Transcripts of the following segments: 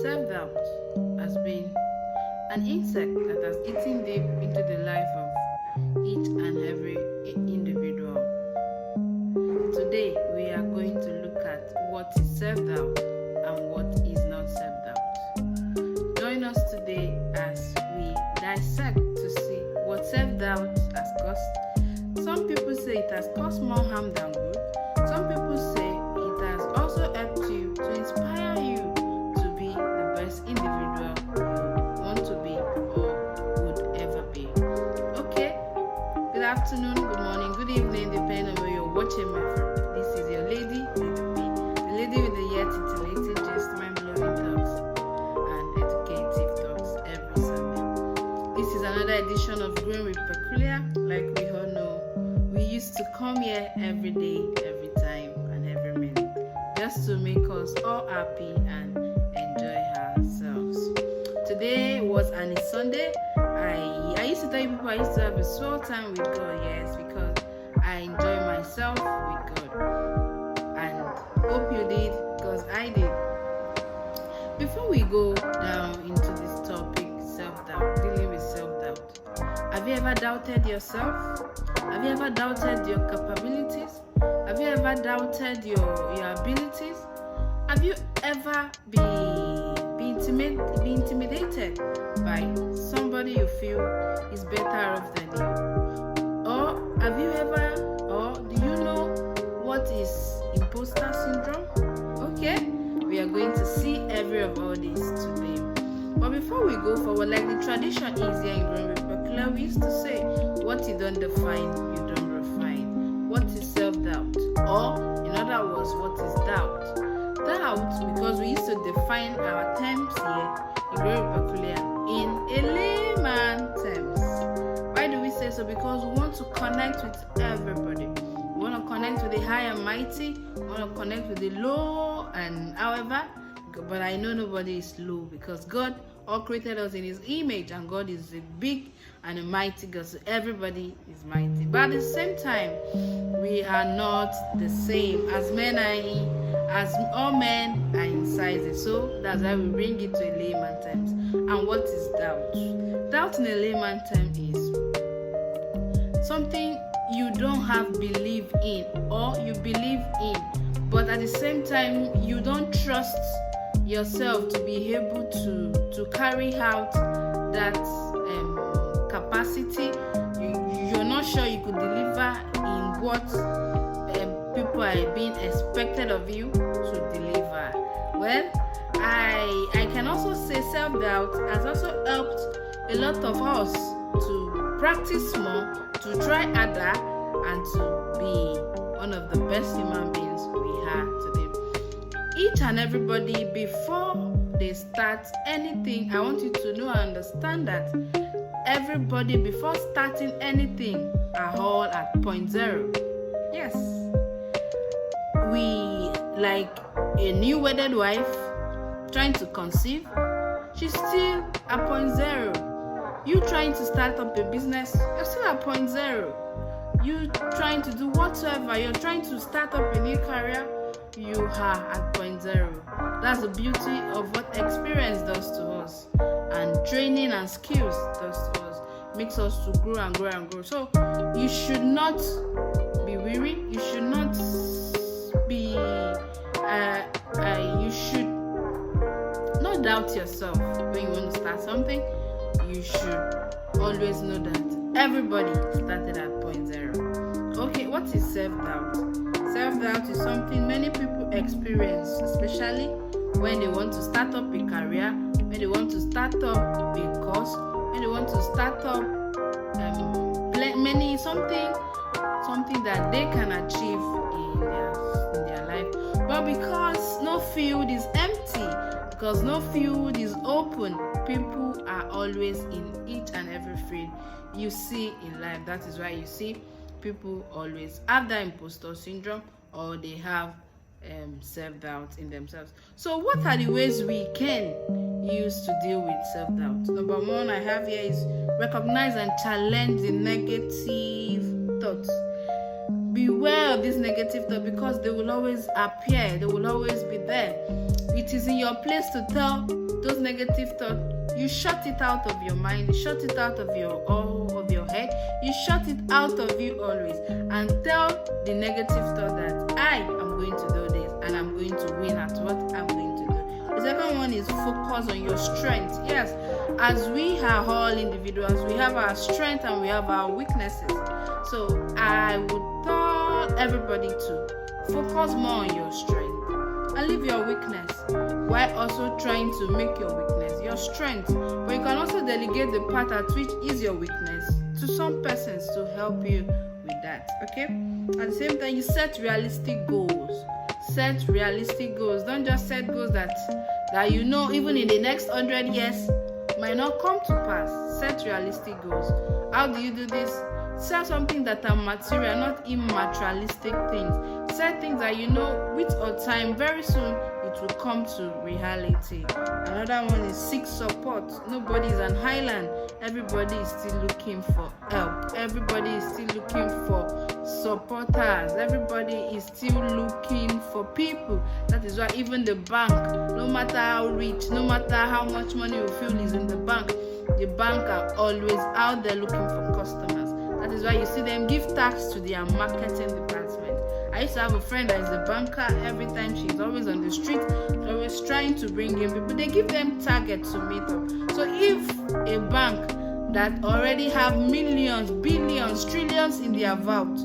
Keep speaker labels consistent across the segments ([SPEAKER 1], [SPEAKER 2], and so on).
[SPEAKER 1] Self-doubt has been an insect that has eaten deep into the life of each and every individual. Today, we are going to look at what is self-doubt and what is not self-doubt. Join us today as we dissect to see what self-doubt has caused. Some people say it has caused more harm than good. Some people say it has also helped you to inspire you to be the best individual you want to be or would ever be. Okay, good afternoon, good morning, good evening, depending on where you're watching me from. This is your lady, Lady P, the lady with the yet titillating gist, mind-blowing talks and educative talks every Sunday. This is another edition of Growing with Peculiar. Like we all know, we used to come here every day, every time, and every minute, just to make us all happy and enjoy ourselves. Today was an Sunday. I used to tell you people I used to have a swell time with God, yes, because I enjoy myself with God. And hope you did, because I did. Before we go down into this topic, self-doubt, dealing with self-doubt, have you ever doubted yourself? Have you ever doubted your capabilities? Have you ever doubted your abilities? Have you ever been intimidated by somebody you feel is better off than you? Or have you ever, or do you know what is imposter syndrome? Okay, we are going to see every of all this today. But before we go forward, like the tradition is here in Growing with Peculiar, we used to say, what you don't define, you don't refine. What is self-doubt? Or, in other words, what is doubt? Doubt, because we used to define our terms here in Growing with Peculiar in a layman terms. Why do we say so? Because we want to connect with everybody. We want to connect with the high and mighty. We want to connect with the low and however. But I know nobody is low, because God all created us in His image, and God is a big and a mighty God. So everybody is mighty. But at the same time, we are not the same. As all men are in sizes. So that's why we bring it to a layman terms. And what is doubt? Doubt in a layman term is something you don't have belief in, or you believe in, but at the same time you don't trust yourself to be able to carry out that capacity. You're not sure you could deliver in what people are being expected of you to deliver. Well, I can also say self-doubt has also helped a lot of us to practice more, to try harder, and to be one of the best human beings we are today. Each and everybody, before they start anything, I want you to know and understand that everybody, before starting anything, are all at point zero. Yes. We, like a new wedded wife trying to conceive, she's still at point zero. You trying to start up a business, you're still at point zero. You trying to do whatsoever, you're trying to start up a new career, you are at point zero. That's the beauty of what experience does to us, and training and skills does to us. Makes us to grow and grow and grow. So you should not be weary. You should not be. You should not doubt yourself when you want to start something. You should always know that everybody started at point zero. Okay, what is self-doubt? Self-doubt is something many people experience, especially when they want to start up a career, when they want to start up a course, when they want to start up something that they can achieve in their life. But because no field is empty, because no field is open, people are always in each and every field you see in life. That is why you see people always have that imposter syndrome, or they have self-doubt in themselves. So what are the ways we can use to deal with self-doubt? Number one I have here is recognize and challenge the negative thoughts. beware of this negative thought, because they will always appear, they will always be there. It is in your place to tell those negative thoughts, you shut it out of your mind, you shut it out of your head, you shut it out of you always, and tell the negative thought that I am going to do this and I'm going to win at what I'm going to do. The second one is focus on your strength. Yes, as we are all individuals, we have our strength and we have our weaknesses. So I would tell everybody to focus more on your strength and leave your weakness, while also trying to make your weakness your strength. But you can also delegate the part at which is your weakness to some persons to help you with that. Okay? At the same time, you set realistic goals. Set realistic goals. Don't just set goals that you know even in the next 100 years might not come to pass. Set realistic goals. How do you do this? Set something that are material, not immaterialistic things. Set things that you know with or time very soon it will come to reality. Another one is seek support. Nobody is an island. Everybody is still looking for help. Everybody is still looking for supporters. Everybody is still looking for people. That is why even the bank, no matter how rich, no matter how much money you feel is in the bank are always out there looking for customers. That is why you see them give tax to their marketing department. I used to have a friend that is a banker. Every time she's always on the street, she's always trying to bring in people. They give them targets to meet up. So if a bank that already have millions, billions, trillions in their vault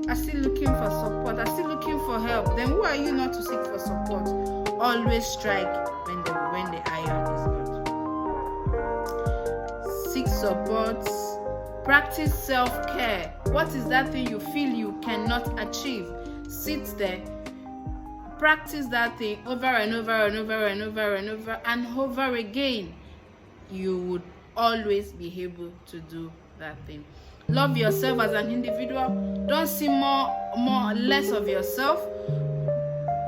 [SPEAKER 1] are still looking for support, are still looking for help, then who are you not to seek for support? Always strike when the iron is hot. Seek support. Practice self-care. What is that thing you feel you cannot achieve? Sit there. Practice that thing over and over and over and over and over and over again. You would always be able to do that thing. Love yourself as an individual. Don't see less of yourself.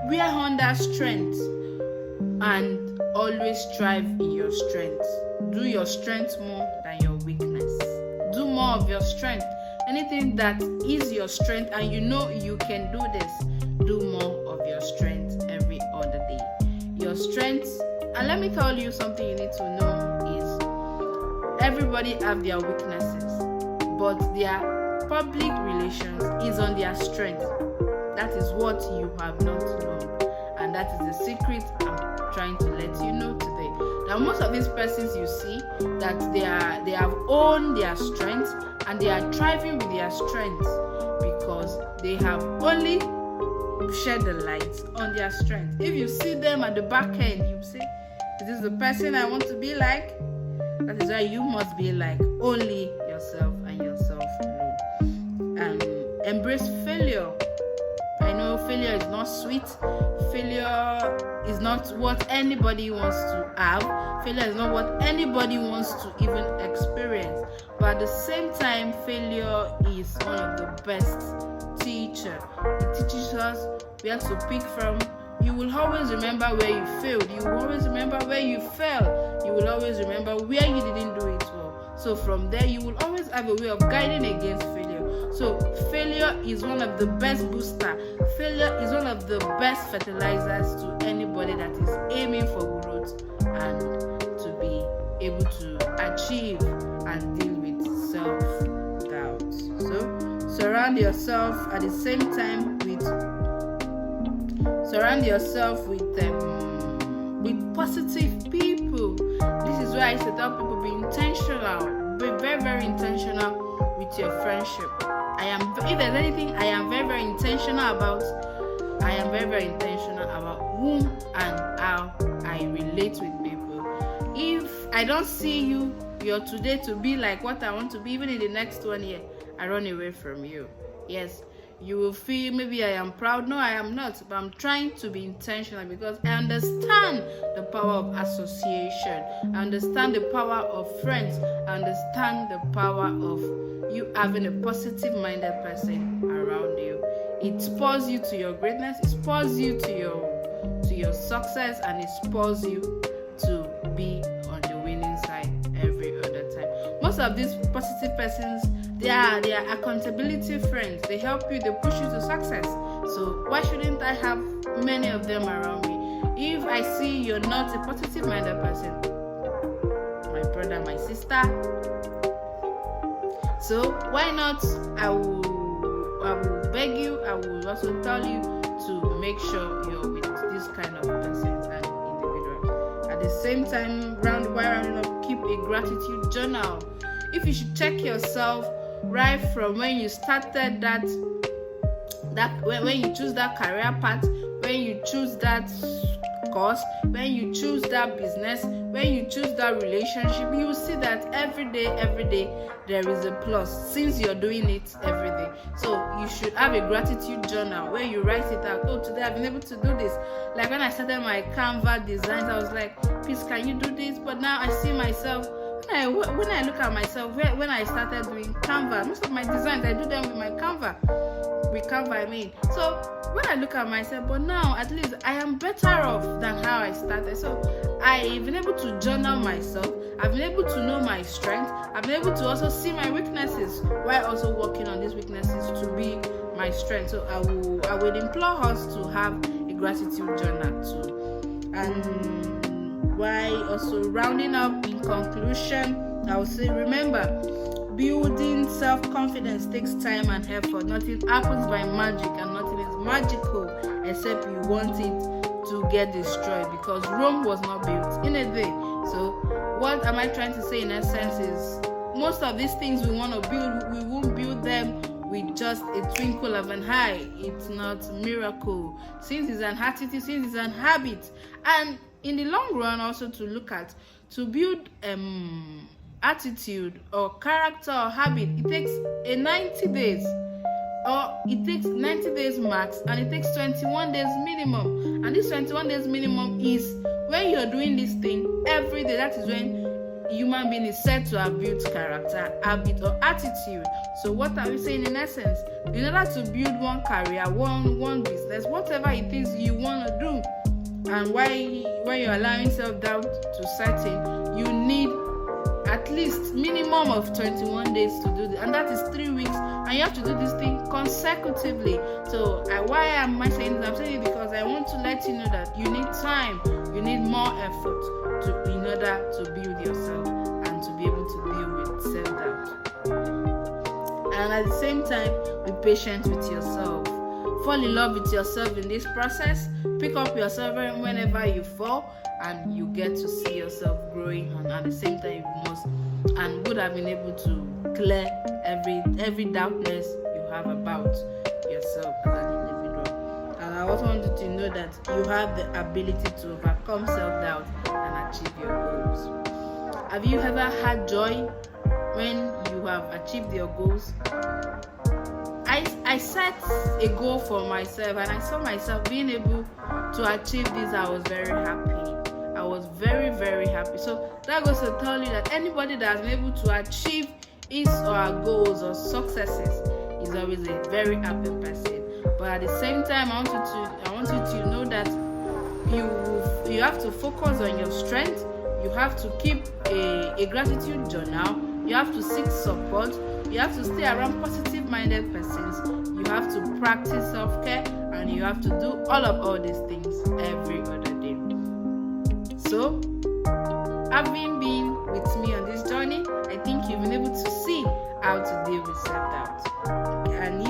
[SPEAKER 1] We are under strength, and always strive in your strength. Do your strength more than your weakness. Do more of your strength. Anything that is your strength and you know you can do this, do more of your strength every other day. Your strength, and let me tell you something you need to know is everybody have their weaknesses, but their public relations is on their strength. That is what you have not known, and that is the secret I'm trying to let you know today. Now, most of these persons you see that they have owned their strength and they are thriving with their strength because they have only shed the light on their strength. If you see them at the back end, you say, "Is this the person I want to be like?" That is why you must be like only yourself and yourself alone. Embrace failure. I know failure is not sweet. Failure is not what anybody wants to have. Failure is not what anybody wants to even experience. But at the same time, failure is one of the best teachers. It teaches us where to pick from. You will always remember where you failed. You will always remember where you fell. You will always remember where you didn't do it well. So from there, you will always have a way of guiding against failure. So failure is one of the best boosters. Failure is one of the best fertilizers to anybody that is aiming for growth and to be able to achieve and deal with self-doubt. So surround yourself at the same time with positive people. This is why I say tell people be intentional. Be very, very intentional with your friendship. If there's anything I am very, very intentional about, I am very, very intentional about whom and how I relate with people. If I don't see you're today to be like what I want to be, even in the next 1 year, I run away from you. Yes, you will feel maybe I am proud. No, I am not, but I'm trying to be intentional because I understand the power of association. I understand the power of friends. I understand the power of you having a positive-minded person around you. It spurs you to your greatness. It spurs you to your success, and it spurs you to be on the winning side every other time. Most of these positive persons, They are accountability friends. They help you, they push you to success. So why shouldn't I have many of them around me? If I see you're not a positive-minded person, my brother, my sister, so why not? I will beg you, I will also tell you to make sure you're with this kind of persons and individuals. At the same time, rounding up, keep a gratitude journal. If you should check yourself right from when you started when you choose that career path, when you choose that course, when you choose that business, when you choose that relationship, you will see that every day there is a plus since you're doing it every day. So you should have a gratitude journal where you write it out. Oh, today I've been able to do this. Like when I started my Canva designs, I was like, please, can you do this? But now I see myself, when I look at myself, when I started doing Canva, most of my designs, I do them with my Canva. So when I look at myself, but now at least I am better off than how I started. So I've been able to journal myself. I've been able to know my strength. I've been able to also see my weaknesses while also working on these weaknesses to be my strength. So I would implore us to have a gratitude journal too. And while also rounding up, in conclusion, I would say, remember, building self-confidence takes time and effort. Nothing happens by magic, and nothing is magical except you want it to get destroyed, because Rome was not built in a day. So what am I trying to say in essence is, most of these things we want to build, we won't build them with just a twinkle of an eye. It's not miracle, since it's an attitude, since it's an habit. And in the long run also to look at, to build attitude or character or habit, it takes 90 days, or it takes 90 days max, and it takes 21 days minimum. And this 21 days minimum is when you're doing this thing every day. That is when human being is said to have built character, habit, or attitude. So what are we saying in essence? In order to build one career, one business, whatever it is you want to do, and when you're allowing self-doubt to set in, you need at least minimum of 21 days to do this, and that is 3 weeks, and you have to do this thing consecutively. So why am I saying this? I'm saying it because I want to let you know that you need time, you need more effort in order to build yourself and to be able to deal with self-doubt. And at the same time, be patient with yourself. Fall in love with yourself in this process. Pick up yourself whenever you fall, and you get to see yourself growing. And at the same time, you must and would have been able to clear every doubtness you have about yourself as an individual. And I also want you to know that you have the ability to overcome self-doubt and achieve your goals. Have you ever had joy when you have achieved your goals? I set a goal for myself, and I saw myself being able to achieve this. I was very happy. I was very, very happy. So that goes to tell you that anybody that has been able to achieve his or her goals or successes is always a very happy person. But at the same time, I want you to know that you have to focus on your strength. You have to keep a gratitude journal. You have to seek support. You have to stay around positive-minded persons. You have to practice self-care, and you have to do all these things every other day. So, having been with me on this journey, I think you've been able to see how to deal with self-doubt. And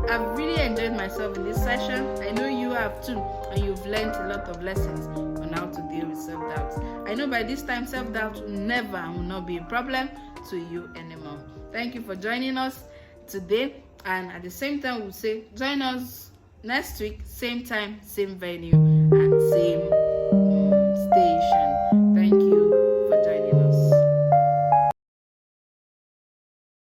[SPEAKER 1] I've really enjoyed myself in this session. I know you have too, and you've learned a lot of lessons on how to deal with self-doubt. I know by this time, self-doubt will not be a problem to you anymore. Thank you for joining us today, and at the same time, we'll say join us next week, same time, same venue, and same